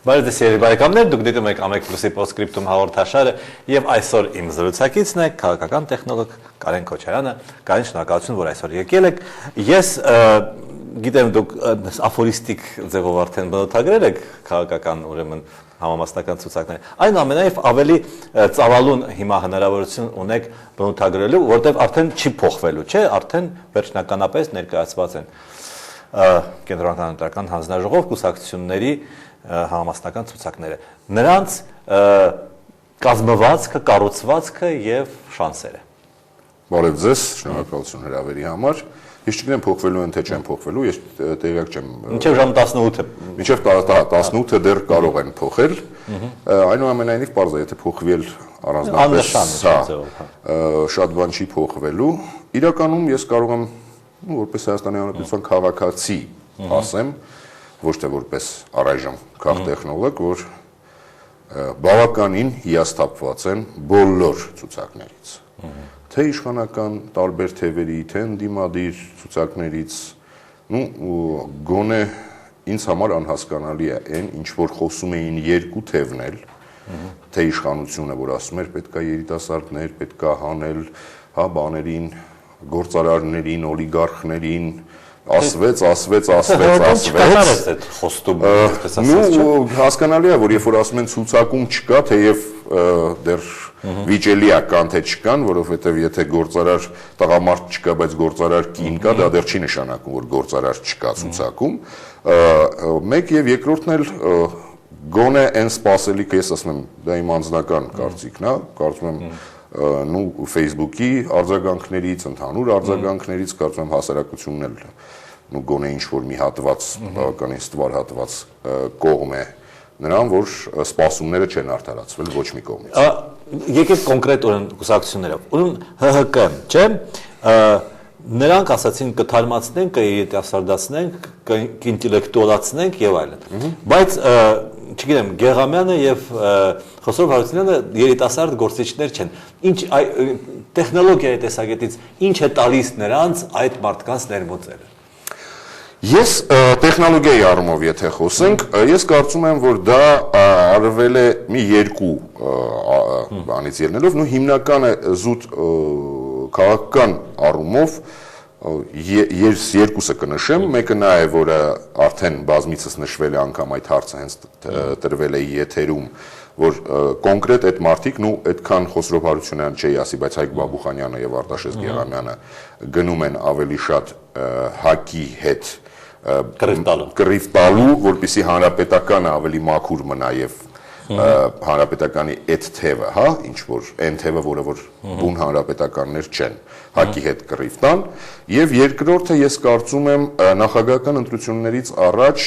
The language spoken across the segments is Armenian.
Բարև ձեզ երեք բարեկամներ, դուք դիտում եք Ամեկ Պլյուսի Պոստսկրիպտում հաղորդաշարը եւ այսօր իմ զրուցակիցն է քաղաքական տեխնոլոգ Կարեն Քոչարյանը։ Կարեն, շնորհակալություն, որ այսօր եկել եք։ Ես գիտեմ դուք աֆորիստիկ ձևով արդեն բնութագրել եք քաղաքական ուրեմն համամասնական ցուցակները։ Այնուամենայնիվ ավելի ծավալուն հիմա հնարավորություն ունեք բնութագրելու, որտեղ արդեն չի փոխվելու, չէ, արդեն վերջնականապես ներկայացված են կենտրոնական հանձնաժողով կուսակցությունների համամասնական ցուցակները։ Նրանց կազմվածքը, կառուցվածքը եւ շանսերը։ Բարև ձեզ, շնորհակալություն հրավերի համար։ Ես չգիտեմ փոխվելու են թե չեն փոխվելու, ես տեղյակ չեմ։ Մինչև ժամ 18-ը։ Մինչև 18-ը դեռ կարող են փոխել։ Այնուամենայնիվ պարզ է, եթե փոխվել առանձնապես, շատ բան չի փոխվելու։ Իրականում ես կարող եմ որպես Հայաստանի Հանրապետության քաղաքացի ասեմ, ոչ թե որպես առայժմ քաղտեխնոլոգ, որ բավականին հիասթափված են բոլոր ցուցակներից։ Թե իշխանական տարբեր թևերի, թե ընդդիմադիր ցուցակներից, գոնե ինձ համար անհասկանալի է այն, ինչ որ խոսում էին երկու թևն էլ, թե իշխանությունը, որ ասում էր պետք է երիտասարդներ, պետք է հանել, հա, բաներին, գործարարներին, օլիգարխներին, ասվեց։ Հասկանալի է, որ երբ որ ասում են ցուցակում չկա, թեև դեռ վիճելի է կան թե չկան, որովհետև եթե գործարար տղամարդ չկա, բայց գործարար կին կա, դա դեռ չի նշանակում, որ գործարար չկա ցուցակում։ Մեկ եւ երկրորդն էլ գոնե այն սպասելիքը, ես ասում եմ, դա իմ անձնական կարծիքն է, կարծում եմ Facebook-ի արձագանքներից, ընդհանուր արձագանքներից, կարծում եմ հասարակությունն էլ գոնե ինչ-որ մի հատված, բավականին ստվար հատված կողմ է նրան, որ սպասումները չեն արդարացվել ոչ մի կողմից։ Եկեք կոնկրետ կուսակցություններով։ Ուրեմն ՀՀԿ, չէ՞, նրանք ասացին կթարմացնենք, կերիտասարդացնենք, կինտելեկտուալացնենք եւ այլն։ Բայց չգիտեմ, Գեղամյանը եւ Խոսրով Հարությունյանը երիտասարդ գործիչներ չեն։ Ինչ տեխնոլոգիայի տեսակետից ինչ է տալիս նրանց այդ մարդկանց ներմուծելը։ Ես տեխնոլոգիայի առումով եթե խոսենք, ես կարծում եմ, որ դա արվել է մի երկու բանից ելնելով, հիմնականը զուտ քաղաքական առումով ես երկուսը կնշեմ, մեկը նա է, որը արդեն բազմիցս նշվել է անգամ այդ հարցը հենց տրվել է եթերում, որ կոնկրետ այդ մարդիկ, այդքան Խոսրով Հարությունյանը չի ասի, բայց Հայկ Բաբուխանյանը եւ Արտաշես Գեղամյանը գնում են ավելի շատ ՀԱԿ-ի հետ կռիվ տալու, որպեսզի հանրապետականը ավելի մաքուր մնա եւ հանրապետականի այդ թևը, հա, ինչ որ այն թևը, որը որ բուն հանրապետականներ չեն, ՀԱԿ-ի հետ կռիվ տան, եւ երկրորդը ես կարծում եմ նախագահական ընտրություններից առաջ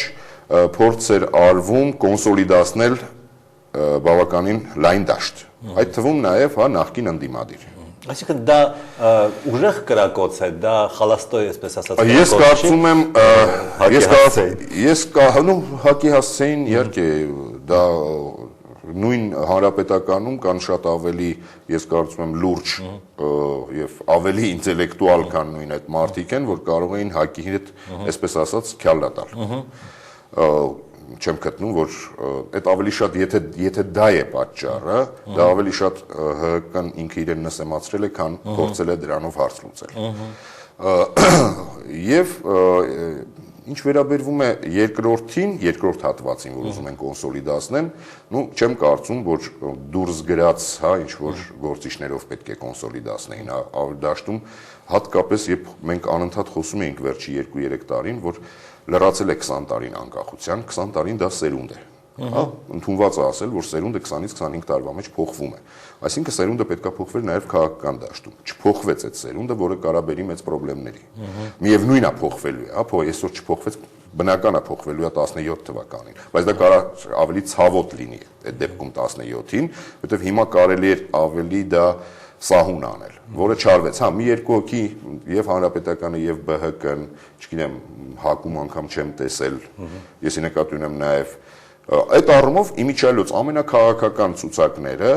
փորձ էր արվում կոնսոլիդացնել բավականին լայն դաշտ։ Այդ թվում նաեւ հա նախկին ընդդիմադիր։ Այսինքն դա ուժեղ կրակոց է, դա խալաստոյ, այսպես ասած։ Ես կարծում եմ, ես ՀԱԿ-ի հասցեին, իհարկե, դա նույն հանրապետականում կան շատ ավելի, ես կարծում եմ, լուրջ եւ ավելի ինտելեկտուալ քան նույն այդ մարդիկ են, որ կարող էին ՀԱԿ-ի հետ, այսպես ասած, քյալլա տալ։ Չեմ գտնում, որ այդ ավելի շատ, եթե դա է պատճառը, դա ավելի շատ ՀՀԿ-ն ինքը իրեն նսեմացրել է, քան փորձել է դրանով հարց լուծել։ Եվ ինչ վերաբերվում է երկրորդ հատվածին, որ ուզում են կոնսոլիդացնեն, չեմ կարծում, որ դուրս գրած, հա, ինչ որ գործիչներով պետք է կոնսոլիդացնեին դաշտում, հատկապես երբ մենք անընդհատ խոսում էինք վերջի 2-3 տարին, որ լրացել է 20 տարին անկախության, 20 տարին դա սերունդ է։ Հա, ընդունված է ասել, որ սերունդը 20-ից 25 տարվա մեջ փոխվում է։ Այսինքն սերունդը պետք է փոխվել նաև քաղաքական դաշտում։ Չփոխվեց այդ սերունդը, որը կարա բերի մեծ խնդիրների։ Միևնույն է փոխվելու է, հա, այսօր չփոխվեց, բնական է փոխվելու է 17 թվականին, բայց դա կարա ավելի ցավոտ լինի այդ դեպքում 17-ին, որովհետև հիմա կարելի է ավելի դա սահուն անել, որը չարվեց, հա, մի երկու հոգի եւ հանրապետականը եւ ԲՀԿ-ն, չգիտեմ, ՀԱԿ-ում անգամ չեմ տեսել, ես նկատի ունեմ նաեւ Այդ առումով իմիջիայլոց ամենակարակական ցուցակները,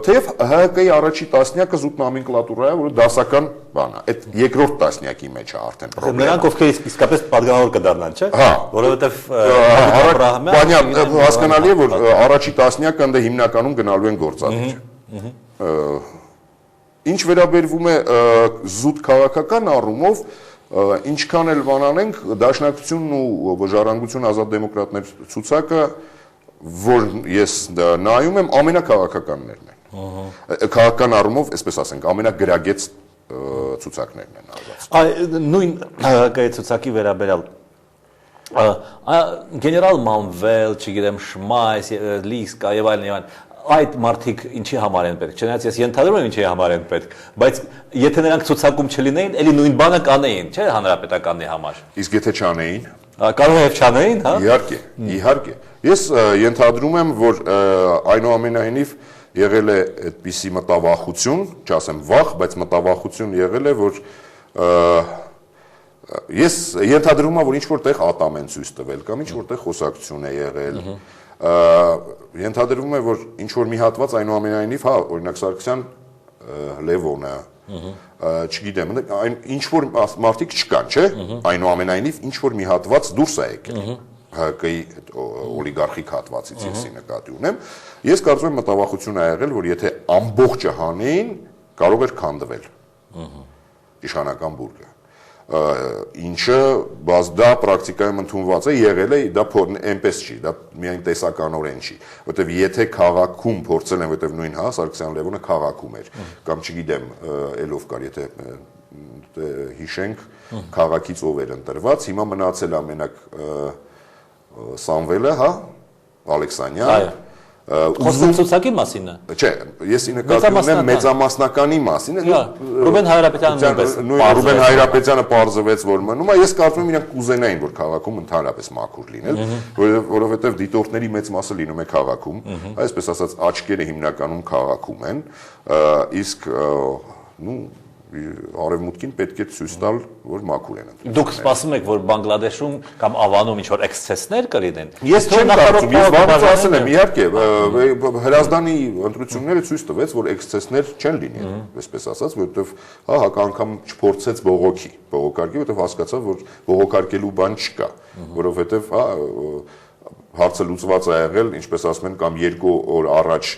թեև ՀՀԿ-ի առաջի տասնյակը զուտ նոմենկլատուրա է, որը դասական բան է, այդ երկրորդ տասնյակի մեջ է արդեն պրոբլեմը։ Նրանք ովքեր իսկապես պատգամավոր կդառնան, չէ՞։ Որովհետև հասկանալի է, որ առաջի տասնյակը ընդ հիմնականում գնալու են գործադիր։ Ինչ վերաբերվում է զուտ քաղաքական առումով, ինչքան էլ բանանենք, Դաշնակցությունն ու Ժառանգություն ազատ դեմոկրատներ ցուցակը, որ ես նայում եմ, ամենակաղաքականներն են։ Քաղաքական առումով, այսպես ասենք, ամենագրագեց ցուցակներն են արված։ Նույն ՀՀԿ-ի ցուցակի վերաբերյալ գեներալ Մանվել, չգիտեմ, Շմայս, Լիսկա եւ այլն, այդ մարդիկ ինչի համար են պետք։ Չնայած ես ենթադրում եմ ինչի համար են պետք, բայց եթե նրանք ցուցակում չլինեին, էլի նույն բանը կանեին, չէ՞, հանրապետականի համար։ Իսկ եթե չանեին, կարող է չանեին, հա։ Իհարկե։ Ես ենթադրում եմ, որ այնուամենայնիվ եղել է այդպիսի մտավախություն, չասեմ վախ, բայց մտավախություն եղել է, որ ես ենթադրում եմ, որ ինչ որտեղ ատամ են ցույց տվել կամ ինչ որտեղ խոսակցություն է եղել։ Ենթադրվում է, որ ինչ որ մի հատված այնուամենայնիվ, հա, օրինակ Սարգսյան Լևոնը, չգիտեմ, ինչ որ մարդիկ չկան, չէ՞, այնուամենայնիվ ինչ որ մի հատված դուրս է եկել ՀԿ-ի օլիգարխիկ հատվածից ես նկատի ունեմ։ Ես կարծում եմ մտավախություն ա եղել, որ եթե ամբողջը հանեին, կարող էր քանդվել իշխանական բուրգը։ Ինչը դա պրակտիկայում ընդունված է, եղել է, դա այնպես չի, դա միայն տեսականորեն չի, որտեվ եթե քաղաքում փորձել են, որտեվ նույն, հա, Սարգսյան Լևոնը քաղաքում էր, կամ չգիտեմ, ելով կար, եթե հիշենք, քաղաքից ով էր ընտրված, հիմա մնացել է մենակ Սամվելը, հա, Ալեքսանյան, Խոսում ցուցակի մասին է։ Չէ, ես նկատում եմ մեծամասնականի մասին։ Ռուբեն Հայրապետյանը Ռուբեն Հայրապետյանը պարզվեց, որ մնում է, ես կարծում եմ իրանք կուզենային, որ քաղաքում ընդհանրապես մաքուր լինել, որովհետև դիտորդների մեծ մասը լինում է քաղաքում, այսպես ասած աչքերը հիմնականում քաղաքում են, իսկ արևմուտքին պետք է ցույց տալ, որ մաքուր են ընդունել։ Դուք սպասում եք, որ Բանգլադեշում կամ Ավանում ինչ-որ էքսցեսներ կլինեն։ Ես չեմ կարծում, ես բանից ասել եմ, իհարկե, Հրազդանի ընտրությունները ցույց տվեց, որ էքսցեսներ չեն լինի, այսպես ասած, որովհետև հա հակա անգամ չփորձեց բողոքարկի, որովհետև հասկացավ, որ բողոքարկելու բան չկա, որովհետև հա հարցը լուծված է եղել, ինչպես ասում են, կամ 2 օր առաջ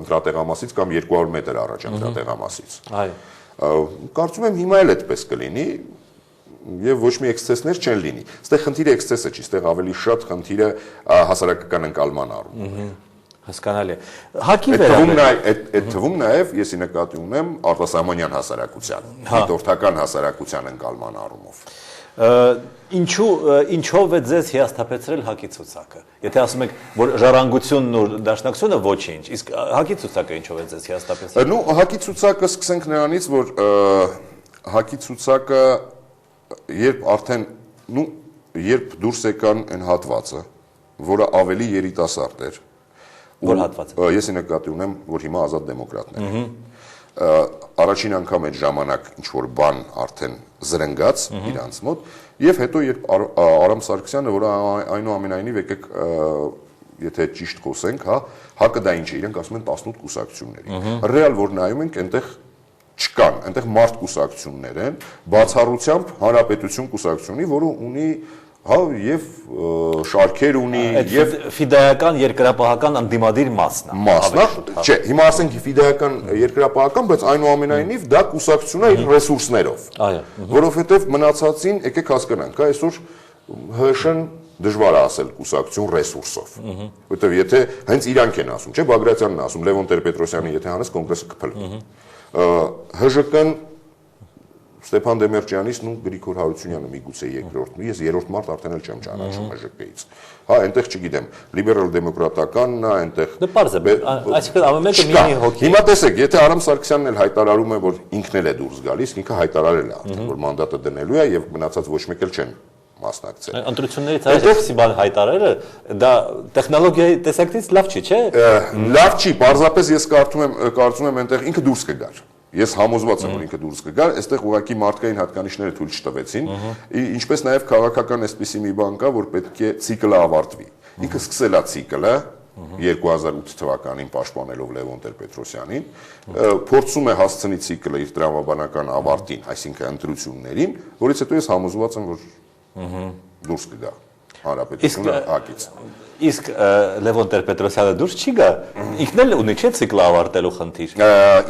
ընտրատեղամասից կամ 200 մետր առաջ ընտրատեղամասից։ Այո։ Կարծում եմ հիմա էլ այդպես կլինի եւ ոչ մի էքսցեսներ չեն լինի։ Այստեղ խնդիրը էքսցեսը չի, այստեղ ավելի շատ խնդիրը հասարակական ընկալման առումով է։ Հասկանալի է։ Հակի վերաբերյալ այդ թվում նաեւ ես նկատի ունեմ արտասահմանյան հասարակության, դիտորդական հասարակության ընկալման առումով։ Ինչով է ձեզ հիասթափեցրել հակի ցուցակը։ Եթե ասում եք, որ Ժառանգությունն ու Դաշնակցությունը ոչինչ, իսկ հակի ցուցակը ինչով է ձեզ հիասթափեցրել։ Նու հակի ցուցակը սկսենք նրանից, որ հակի ցուցակը երբ արդեն երբ դուրս եկան այն հատվածը, որը ավելի երիտասարդ էր։ Որ հատվածը։ Ես նկատի ունեմ, որ հիմա ազատ դեմոկրատներ են։ Առաջին անգամ այդ ժամանակ ինչ որ բան արդեն զրնգաց իրանց մոտ եւ հետո երբ Արամ Սարգսյանը, որը այնուամենայնիվ եկեք եթե ճիշտ խոսենք, հա, հակը դա ինչ է, իրենք ասում են 18 կուսակցությունների։ Ռեալ որ նայում ենք, այնտեղ չկան, այնտեղ մարդ կուսակցություններ են, բացառությամբ Հանրապետություն կուսակցությունի, որը ունի հա եւ շարքեր ունի եւ ֆիդայական երկրապահական անդիմադիր մասն է։ Մասն է, չէ, հիմա ասենք ֆիդայական երկրապահական, բայց այնուամենայնիվ դա կուսակցություն է իր ռեսուրսներով։ Այո։ Որովհետեւ մնացածին եկեք հասկանանք, հա, այսօր ՀՇ-ն դժվար է ասել կուսակցություն ռեսուրսով։ Որովհետեւ եթե հենց իրանք են ասում, չէ, Բագրատյանն է ասում, Լևոն Տեր-Պետրոսյանի եթե հանես կոնգրեսը կփլվի։ ՀԺԿ-ն Ստեփան Դեմերճյանից ու Գրիգոր Հարությունյանը միգուցե երկրորդն, ես երրորդ մարդ արդեն էլ չեմ ճանաչում ՀԺԿ-ից։ Հա, այնտեղ չգիտեմ, լիբերալ դեմոկրատականն է, այնտեղ Դե պարզ է, այսինքն ամեն մեկը մի հոգի։ Հիմա տեսեք, եթե Արամ Սարգսյանն էլ հայտարարում է, որ ինքն էլ է դուրս գալիս, ինքը հայտարարել է արդեն, որ մանդատը դնելու է եւ մնացած ոչ մեկ էլ չեն մասնակցել։ Ընտրություններից այսպիսի բան հայտարարելը դա տեխնոլոգիայի տեսակետից լավ չի, չէ՞։ Լավ չի, պարզապես ես կարծում եմ այնտեղ ինքը դուրս կգար։ Ես համոզված եմ, որ ինքը դուրս կգար, այստեղ ուղղակի մարդկային հատկանիշները թույլ չտվեցին, ինչպես նաև քաղաքական այսպիսի մի բան կա, որ պետք է ցիկլը ավարտվի։ Ինքը սկսել է ցիկլը 2008 թվականին պաշտպանելով Լևոն Տեր-Պետրոսյանին, փորձում է հասցնի ցիկլը իր տրամաբանական ավարտին, այսինքն ընտրություններին, որից հետո ես համոզված եմ, որ դուրս կգա հանրապետությունը հակից։ Իսկ Լևոն Տեր-Պետրոսյանը դուրս չի գա, ինքն էլ ունի չէ ցիկլը ավարտելու խնդիր։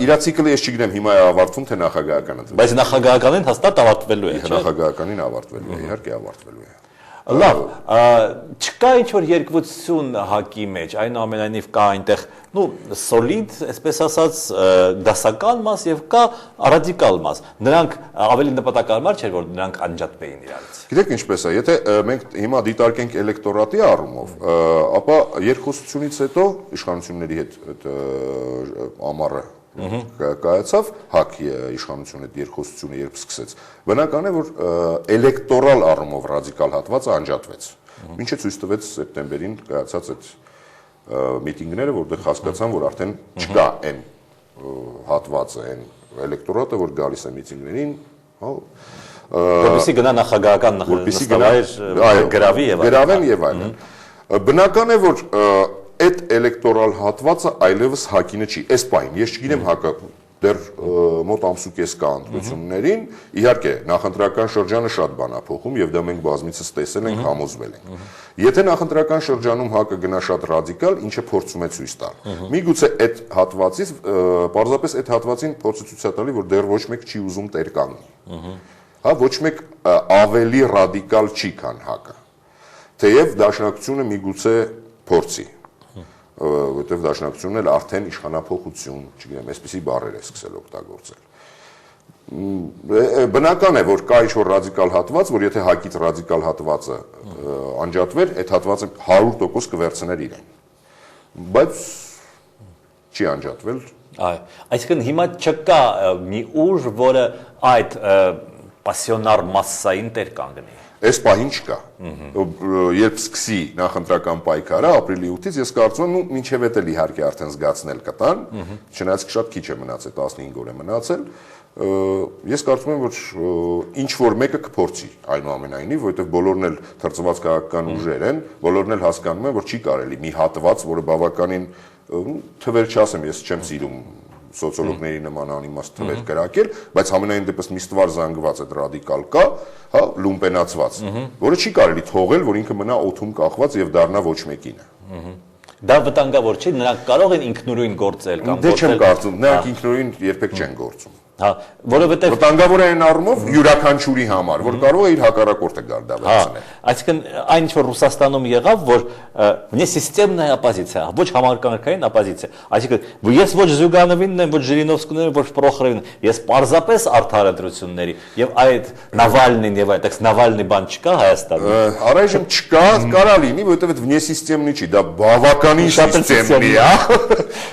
Իր ցիկլը ես չգիտեմ հիմա է ավարտվում թե նախագահական ընտրություն։ Բայց նախագահականին հաստատ ավարտվելու է, չէ՞։ Նախագահականին ավարտվելու է, իհարկե ավարտվելու է։ Լավ, չկա ինչ-որ երկվություն հակի մեջ, այնուամենայնիվ կա այնտեղ, սոլիդ, այսպես ասած, դասական մաս եւ կա ռադիկալ մաս։ Նրանք ավելի նպատակարար չէր, որ նրանք անջատվեին իրարից։ Գիտեք ինչպես է, եթե մենք հիմա դիտարկենք էլեկտորատի առումով, ապա երկխոսությունից հետո իշխանությունների հետ ամառը կայացավ հակ իշխանությունը այդ երկխոսությունը երբ սկսեց, բնական է, որ էլեկտորալ առումով ռադիկալ հատվածը անջատվեց։ Ինչը ցույց տվեց սեպտեմբերին կայացած այդ միտինգները, որտեղ հասկացան, որ արդեն չկա այն հատվածը, այն էլեկտորատը, որ գալիս է միտինգներին, որպեսզի գնա նախագահական գրավի եւ գրավեն եւ այլն։ Բնական է, որ այդ էլեկտորալ հատվածը այլևս հակինը չի։ Այս պահին ես չգիտեմ հակը դեռ մոտ ամսուկես կա ընտրություններին, իհարկե նախընտրական շրջանը շատ բան է փոխում եւ դա մենք բազմիցս տեսել ենք, համոզվել ենք։ Եթե նախընտրական շրջանում հակը գնա շատ ռադիկալ, ինչը փորձում է ցույց տալ։ Միգուցե այդ հատվածից, պարզապես այդ հատվածին փորձը ցույց է տալի, որ դեռ ոչ մեկ չի ուզում տեր կանգնի։ Հա, ոչ մեկ ավելի ռադիկալ չի, քան հակը։ Թեև դաշնակցությունը միգուցե փորձի, որտեղ դաշնակցությունն էլ արդեն իշխանափոխություն, չգիտեմ, այսպիսի բառեր է սկսել օգտագործել։ Բնական է, որ կա ինչ-որ ռադիկալ հատված, որ եթե հակից ռադիկալ հատվածը անջատվեր, այդ հատվածը 100% կվերցներ իրեն։ Բայց չի անջատվել։ Այո, այսինքն հիմա չկա մի ուժ, որը այդ պասիոնար մասսային տեր կանգնի։ Այս պահին չկա։ Երբ սկսի նախընտրական պայքարը ապրիլի 8-ից, ես կարծում եմ, մինչև էլ իհարկե արդեն զգացնել կտան, չնայած շատ քիչ է մնացել, 15 օր է մնացել, ես կարծում եմ, որ ինչ որ մեկը կփորձի այնուամենայնիվ, որովհետև բոլորն էլ թրծված քաղաքական ուժեր են, բոլորն էլ հասկանում են, որ չի կարելի մի հատված, որը բավականին թվեր չասեմ, ես չեմ սիրում սոցիոլոգների նման անիմաստ թվեր կրակել, բայց համենայն դեպս մի ստվար զանգված այդ ռադիկալ կա, հա, լումպենացված, որը չի կարելի թողել, որ ինքը մնա օդում կախված եւ դառնա ոչ մեկինը։ Դա վտանգավոր չի, նրանք կարող են ինքնուրույն գործել կամ գործել։ Դե չեմ կարծում, նրանք ինքնուրույն երբեք չեն գործում։ Հա, որովհետեւ վտանգավոր է այն առումով յուրաքանչյուրի համար, որ կարող է իր հակառակորդը գալ դա վերցնել։ Այսինքն այն ինչ որ Ռուսաստանում եղավ, որ վне системная оппозиция, ոչ համակարգային оппозиция։ Այսինքն ես ոչ Զյուգանովին եմ, ոչ Ժիրինովսկին եմ, ոչ Պրոխորովին, ես պարզապես արդար ընտրությունների եւ այդ Նավալնին եւ այդ Նավալնի բան չկա Հայաստանում։ Առայժմ չկա, կարա լինի, որովհետեւ վне системնի չի, դա բավականին սիստեմնի է։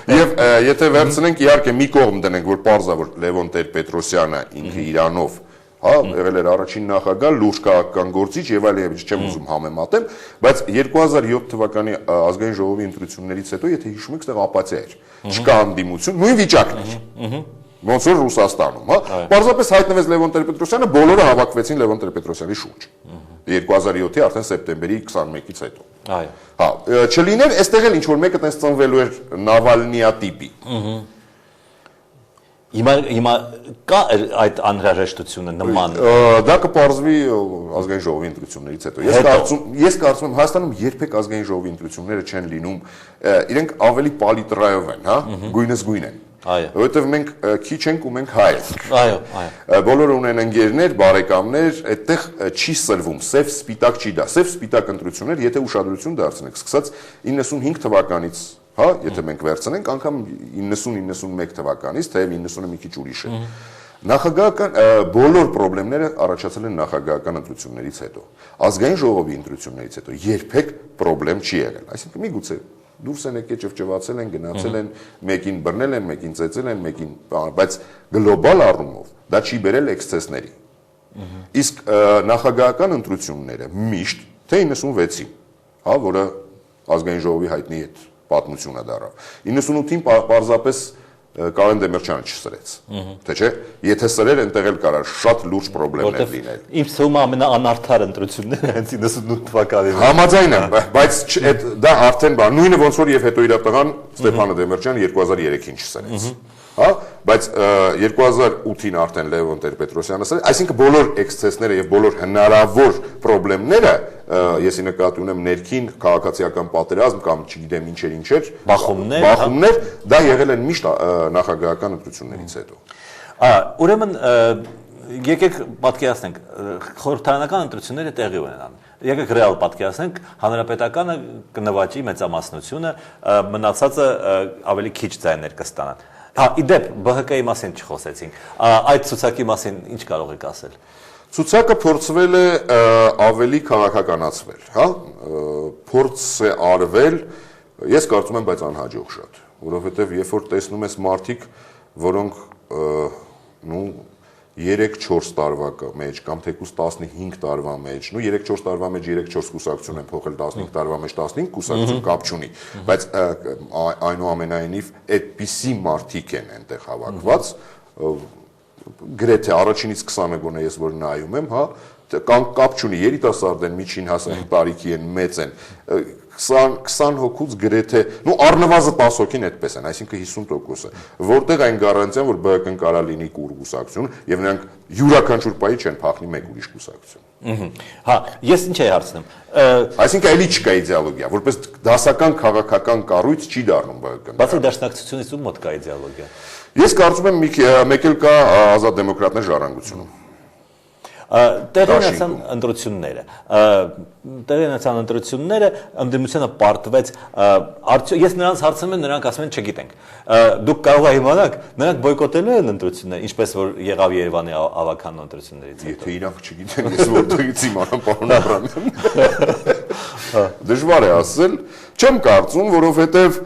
Եվ եթե վերցնենք իհարկե մի կողմ դնենք, որ պարզա որ Լևոն Տեր-Պետրոսյանը ինքը իրանով, հա, եղել էր առաջին նախագահ, լուրջ քաղաքական գործիչ եւ այլ, չեմ ուզում համեմատեմ, բայց 2007 թվականի ազգային ժողովի ընտրություններից հետո, եթե հիշում եք, այդտեղ ապաթիա էր, չկա անդիմություն, նույն վիճակն էր։ Ոնց որ Ռուսաստանում, հա, պարզապես հայտնվեց Լևոն Տեր-Պետրոսյանը, բոլորը հավաքվեցին Լևոն Տեր-Պետրոսյանի շուրջ։ 2007-ի արդեն սեպտեմբերի 21-ից հետո։ Այո։ Հա, չլիներ, այստեղ էլ ինչ որ մեկը տես ծնվելու էր Նավալնիա տիպի։ Հիմա կա այդ անհրաժեշտությունը նման։ Դա կպարզվի ազգային ժողովի ընտրություններից հետո։ Ես կարծում եմ Հայաստանում երբեք ազգային ժողովի ընտրությունները չեն լինում, իրենք ավելի պալիտրայով են, հա, գույնս գույն են։ Այո։ Որովհետև մենք քիչ ենք ու մենք հայ ենք։ Այո, այո։ Բոլորը ունեն ընկերներ, բարեկամներ, այդտեղ չի սրվում, սև սպիտակ չի դա։ Սև սպիտակ ընտրություններ, եթե ուշադրություն դարձնեք, սկսած 95 թվականից, հա, եթե մենք վերցնենք, անգամ 90-91 թվականից, թեև 90-ը մի քիչ ուրիշ է։ Նախագահական բոլոր խնդիրները առաջացել են նախագահական ընտրություններից հետո։ Ազգային ժողովի ընտրություններից հետո երբեք խնդրեմ չի եղել։ Այսինքն միգուցե դուրս են եկել, ճվճվացել են, գնացել են, մեկին բռնել են, մեկին ծեծել են, մեկին, բայց գլոբալ առումով դա չի բերել էքսցեսների։ Իսկ նախագահական ընտրությունները միշտ թե 96-ին, հա, որը ազգային ժողովի հայտնի հետ պատմությունը դարավ։ 98-ին պարզապես Կարեն Դեմիրճյանը չսրեց։ Թե չէ, եթե սրեր այնտեղ էլ կարար շատ լուրջ խնդիրներ լինել։ Իմ թվում է ամենաանարդար ընտրությունները հենց 98 թվականին։ Համաձայն եմ, բայց դա արդեն բան, նույնը ոնց որ եւ հետո իր տղան Ստեփանը Դեմիրճյանը 2003-ին չսրեց։ Հա, բայց 2008-ին արդեն Լևոն Տեր-Պետրոսյանը սրեց, այսինքն բոլոր էքսցեսները եւ բոլոր հնարավոր խնդիրները, եսի նկատի ունեմ ներքին քաղաքացիական պատերազմ կամ չգիտեմ ինչեր, բախումներ, դա եղել են միշտ նախագահական ընտրություններից հետո։ Ուրեմն եկեք պատկերացնենք, խորհրդարանական ընտրությունները տեղի ունենան։ Եկեք ռեալ պատկերացնենք, հանրապետականը կնվաճի մեծամասնությունը, մնացածը ավելի քիչ ձայներ կստանան։ Իդեպ ԲՀԿ-ի մասին չխոսեցինք։ Այդ ցուցակի մասին ինչ կարող եք ասել։ Ցուցակը փորձվել է ավելի քաղաքականացվել, հա, փորձ է արվել, ես կարծում եմ, բայց անհաջող շատ, որովհետև երբ որ տեսնում ես մարդիկ, որոնք 3-4 տարվա մեջ կամ թեկուզ 15 տարվա մեջ, 3-4 տարվա մեջ 3-4 կուսակցություն են փոխել 15 տարվա մեջ 15 կուսակցություն կապ չունի, բայց այնուամենայնիվ այդպիսի մարդիկ են այնտեղ հավաքված, գրեթե առաջինից 20-ը գոնե ես որ նայում եմ, հա, կապ չունի, երիտասարդ են, միջին հասակի տարիքի են, մեծ են, 20 հոգուց գրեթե, առնվազն 10 հոգին այդպես են, այսինքն 50%-ը, որտեղ այն գարանտիան, որ ԲՀԿ-ն կարա լինի կուր կուսակցություն, եւ նրանք յուրաքանչյուր պահի չեն փախնի մեկ ուրիշ կուսակցություն։ Հա, ես ինչ էի հարցնում։ Այսինքն էլի չկա իդեոլոգիա, որպես դասական քաղաքական կառույց չի դառնում ԲՀԿ-ն։ Բացի դաշնակցությունից ում մոտ կա իդեոլոգիա։ Ես կարծում եմ մեկ էլ կա ազատ դեմոկրատներ ժառանգությունում։ Տեղի ունեցան ընտրությունները, ընդդիմությունը պարտվեց, ես նրանց հարցնում եմ, նրանք ասում են չգիտենք, դուք կարող եք իմանալ, նրանք բոյկոտելու են ընտրությունները, ինչպես որ եղավ Երևանի ավականն ընտրություններից հետո։ Եթե իրանք չգիտեն, ես որտեղից իմանամ, պարոն Աբրամյան։ Դժվար է ասել, չեմ կարծում, որովհետև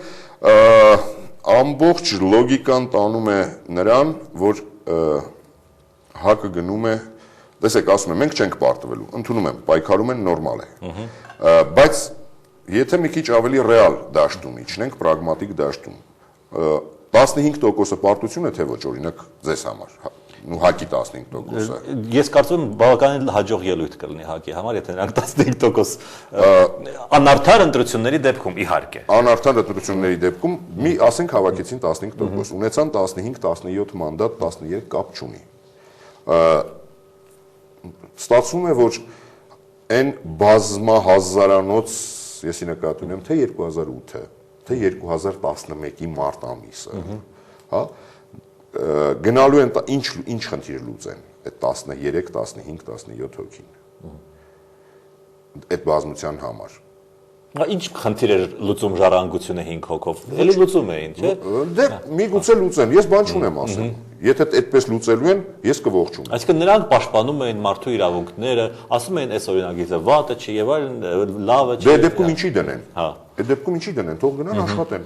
ամբողջ լոգիկան տանում է նրան, որ ՀԱԿ-ը գնում է, տեսեք, ասում եմ, մենք չենք պարտվելու, ընդունում եմ, պայքարում են, նորմալ է։ Բայց եթե մի քիչ ավելի ռեալ դաշտում իջնենք, պրագմատիկ դաշտում, 15%-ը պարտություն է, թե ոչ, օրինակ, ձեզ համար, ՀԱԿ-ի 15%-ը։ Ես կարծում եմ, բավականին հաջող ելույթ կլինի ՀԱԿ-ի համար, եթե նրանք 15% անարդար ընտրությունների դեպքում, իհարկե։ Անարդար ընտրությունների դեպքում, ասենք հավաքեցին 15%, ունեցան 15-17 մանդատ, 13 կապ չունի։ Ստացվում է, որ այն բազմահազարանոց, եսի նկատի ունեմ, թե 2008-ը, թե 2011-ի մարտ ամիսը, հա, գնալու են ինչ խնդիր լուծեն, այդ 13, 15, 17 հոգին, այդ բազմության համար։ Ինչ խնդիր էր լուծում ժառանգությունը 5 հոգով, էլի լուծում էին, չէ՞։ Դե միգուցե լուծեն, ես բան չունեմ ասել։ Եթե այդպես լուծելու են, ես կողջունեմ։ Այսինքն նրանք պաշտպանում էին մարդու իրավունքները, ասում էին, այս օրինագիծը վատը չի եւ այլն, լավը չի։ Դե դեպքում ինչի դնեն։ Հա։ Այդ դեպքում ինչի դնեն, թող գնան աշխատեն։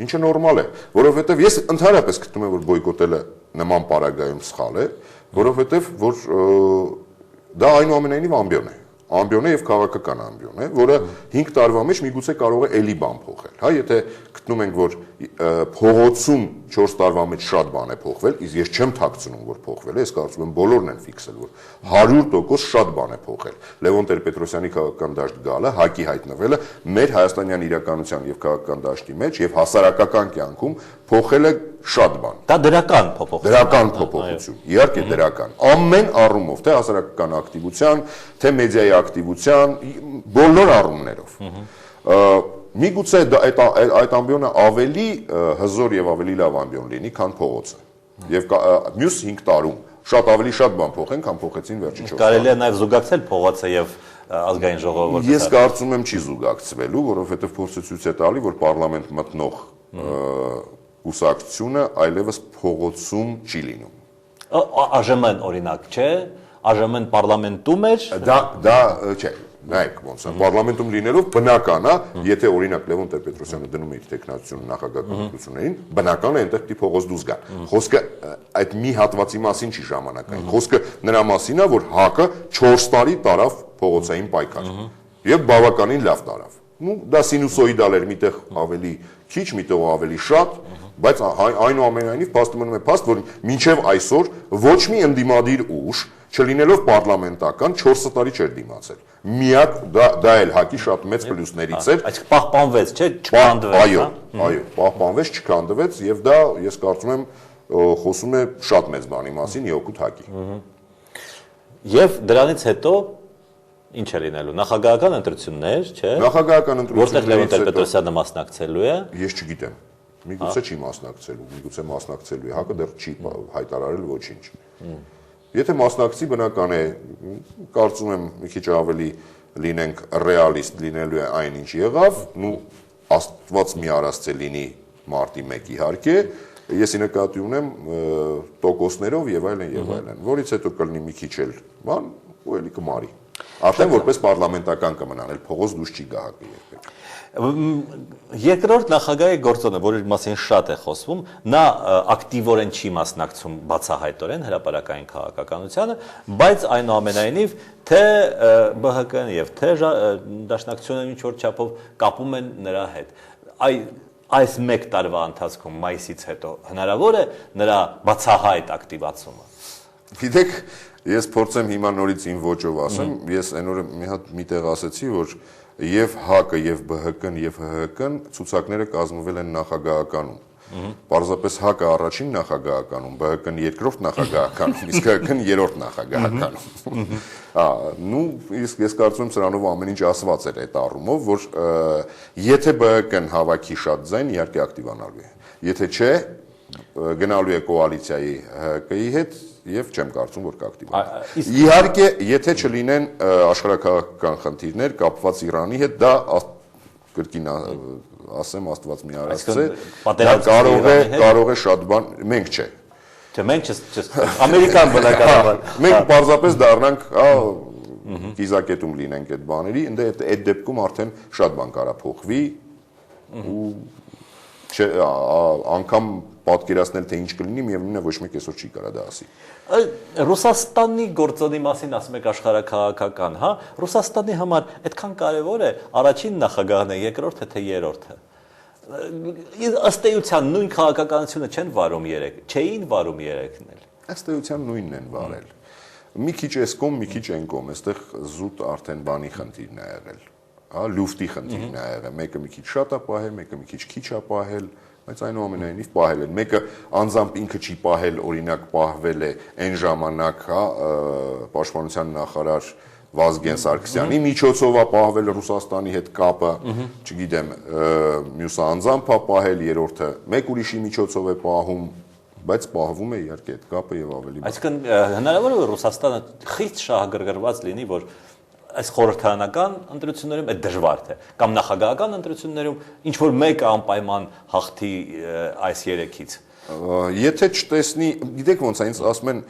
Ինչը նորմալ է, որովհետեւ ես ընդհանրապես գտնում եմ, որ բոյկոտելը նման պարագայում սխալ է, որովհետեւ որ դա այնուամենայնիվ ամբիոն է։ Ամբիոն է եւ քաղաքական ամբիոն է, որը 5 տարվա մեջ միգուցե կարող է էլի բան փոխել։ Հա, եթե գտնում ենք, որ փողոցում 4 տարվա մեջ շատ բան է փոխվել, իսկ ես չեմ թաքցնում, որ փոխվել է, ես կարծում եմ բոլորն են ֆիքսել, որ 100% շատ բան է փոխել։ Լևոն Տեր-Պետրոսյանի քաղաքական դաշտ գալը, ՀԱԿ-ի հայտնվելը մեր հայաստանյան իրականության եւ քաղաքական դաշտի մեջ եւ հասարակական կյանքում փոխել է շատ բան։ Դա դրական փոփոխություն։ Դրական փոփոխություն, իհարկե դրական։ Ամեն առումով, թե հասարակական ակտիվության, թե մեդիայի ակտիվության, բոլոր առումներով։ Միգուցե այդ ամբիոնը ավելի հզոր եւ ավելի լավ ամբիոն լինի, քան փողոցը։ Եվ մյուս 5 տարում շատ ավելի շատ բան փոխեն, քան փոխեցին վերջին 4 տարի։ Կարելի է նաեւ զուգակցել փողոցը եւ ազգային ժողովուրդը։ Ես կարծում եմ չի զուգակցվելու, որովհետեւ փորձը ցույց է տալի, որ պարլամենտ մտնող կուսակցությունը այլևս փողոցում չի լինում։ ԱԺՄ-ն օրինակ, չէ՞։ ԱԺՄ-ն պարլամենտում էր։ Դա չէ։ Նայեք ոնց է, պարլամենտում լինելով բնական է, եթե օրինակ Լևոն Տեր-Պետրոսյանը դնում է իր տեխնացիոնը նախագահական ընտրություններին, բնական է այնտեղ պիտի փողոց դուրս գա։ Խոսքը այդ մի հատվածի մասին չի ժամանակային։ Խոսքը նրա մասին է, որ ՀԱԿ-ը 4 տարի տարավ փողոցային պայքար եւ բավականին լավ տարավ։ Դա սինուսոիդալ էր, միտեղ ավելի քիչ, միտեղ ավելի շատ, Բայց այնուամենայնիվ փաստը մնում է փաստ, որ մինչև այսօր ոչ մի ընդդիմադիր ուժ չլինելով պարլամենտական 4 տարի չէր դիմացել։ Միակ դա էլ հակի շատ մեծ պլյուսներից էր։ Այսինքն պահպանվեց, չէ՞, չքանդվեց, այո, պահպանվեց, չքանդվեց եւ դա ես կարծում եմ խոսում է շատ մեծ բանի մասին Յոկուտ հակի։ Եվ դրանից հետո ինչ է լինելու, նախագահական ընտրություններ, չէ՞։ Նախագահական Որտեղ Լևոն ընտրություններից Տեր-Պետրոսյանը մասնակցելու է։ Ես չգիտեմ։ Միգուցե չի մասնակցելու, միգուցե մասնակցելու է, հակը դեռ չի հայտարարել ոչինչ։ Եթե մասնակցի, բնական է, կարծում եմ մի քիչ ավելի լինենք ռեալիստ, լինելու է այն ինչ եղավ, Աստված մի արածցե լինի մարտի 1 իհարկե, ես նկատի ունեմ տոկոսներով եւ այլն, որից հետո կլինի մի քիչ էլ բան ու էլի կմարի։ Արդեն որպես պարլամենտական կմնան, էլ փողոց դուրս չի գա հակը երբեք։ Երկրորդ նախագահի գործոնը, որի մասին շատ է խոսվում, նա ակտիվորեն չի մասնակցում բացահայտորեն հրապարակային քաղաքականությանը, բայց այնուամենայնիվ թե ԲՀԿ-ն եւ թե Դաշնակցությունը ինչ որ չափով կապում են նրա հետ։ Այս 1 տարվա ընթացքում մայիսից հետո հնարավոր է նրա բացահայտ ակտիվացումը։ Գիտեք, ես փորձեմ հիմա նորից իմ ոճով ասեմ, ես այն օրը մի տեղ ասեցի, որ եւ ՀԱԿ-ը եւ ԲՀԿ-ն եւ ՀՀԿ-ն ցուցակները կազմվել են նախագահականում։ Պարզապես ՀԱԿ-ը առաջին նախագահականում, ԲՀԿ-ն երկրորդ նախագահականում, իսկ ՀՀԿ-ն երրորդ նախագահականում։ Ես կարծում եմ սրանով ամեն ինչ ասված էր այդ առումով, որ եթե ԲՀԿ-ն հավաքի շատ ձայն, իհարկե ակտիվանալու է։ Եթե չէ, գնալու է կոալիցիայի ՀՀԿ-ի հետ եւ չեմ կարծում, որ կակտիվանա։ Իհարկե, եթե չլինեն աշխարհաքաղաքական խնդիրներ կապված Իրանի հետ, դա կրկին ասեմ Աստված մի արածցե, կարող է շատ բան, մենք չէ։ Չէ, մենք Ամերիկան բնականաբար։ Մենք պարզապես դառնանք, կիզակետում լինենք այդ բաների, այդ դեպքում արդեն շատ բան կարա փոխվի ու անգամ պատկերացնել թե ինչ կլինի, միևնույն է ոչ մեկ այսօր չի կարա դա ասի։ Ռուսաստանի գործոնի մասին ասում եք աշխարհաքաղաքական, հա, Ռուսաստանի համար այդքան կարևոր է առաջին նախագահն է, երկրորդը թե երրորդը։ Ըստ էության նույն քաղաքականությունը չեն վարում չէին վարում երեքն էլ։ Ըստ էության նույնն են վարել։ Մի քիչ էս կողմ, մի քիչ այն կողմ, այստեղ զուտ արդեն բանի խնդիրն է եղել։ Հա, լուֆտի խնդիրն է եղել, մեկը մի քիչ շատ է պահել, մեկը մի քիչ քիչ է պահել, բայց այնուամենայնիվ պահել են։ Մեկը անձամբ ինքը չի պահել, օրինակ պահվել է այն ժամանակ, հա, պաշտպանության նախարար Վազգեն Սարգսյանի միջոցով է պահվել Ռուսաստանի հետ կապը, չգիտեմ, մյուսը անձամբ է պահել, երրորդը մեկ ուրիշի միջոցով է պահում, բայց պահվում է իհարկե այդ կապը եւ ավելի։ Այսինքն հնարավոր է որ Ռուսաստանը խիստ շահագրգռված լինի, որ այս խորհրդարանական ընտրություններում այդ դժվար թե կամ նախագահական ընտրություններում ինչ որ մեկը անպայման հաղթի այս երեքից։ Եթե չտեսնի, գիտեք ոնց է, ինձ ասում են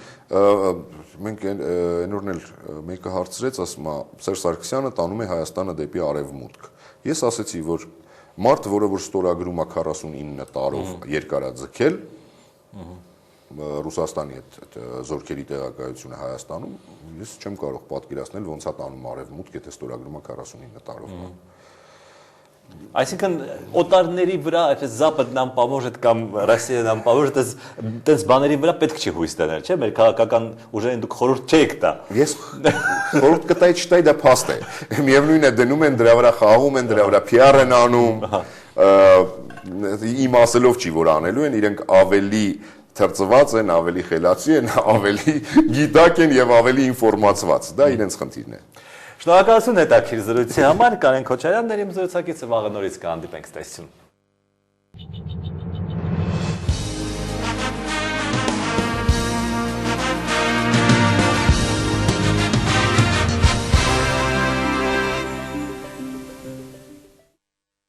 մենք այնօրն էլ մեկը հարցրեց, ասում է Սերժ Սարգսյանը տանում է Հայաստանը դեպի արևմուտք։ Ես ասեցի, որ մարդ, որը որ ստորագրում է 49 տարով երկարաձգել Ռուսաստանի հետ զորքերի տեղակայությունը Հայաստանում, ես չեմ կարող պատկերացնել ոնց է տանում արևմուտք, եթե ստորագրում է 49 տարով։ Այսինքն օտարների վրա, այդպես Запад нам поможет կամ Россия нам поможет, այդպես բաների վրա պետք չի հույս տանել, չէ՞, մեր քաղաքական ուժերին դուք խորհուրդ չեք տա։ Ես խորհուրդ կտայի չտայի, դա փաստ է։ Միևնույն է դնում են դրա վրա խաղում են, դրա վրա PR են անում, իմ ասելով չի որ անելու են, իրենք ավելի թրծված են, ավելի խելացի են, ավելի գիտակ են եւ ավելի ինֆորմացված։ Դա իրենց խնդիրն է։ Շնորհակալություն հետաքրքիր զրույցի համար, Կարեն Քոչարյանն էր իմ զրուցակիցը, վաղը նորից կհանդիպենք, տեսություն։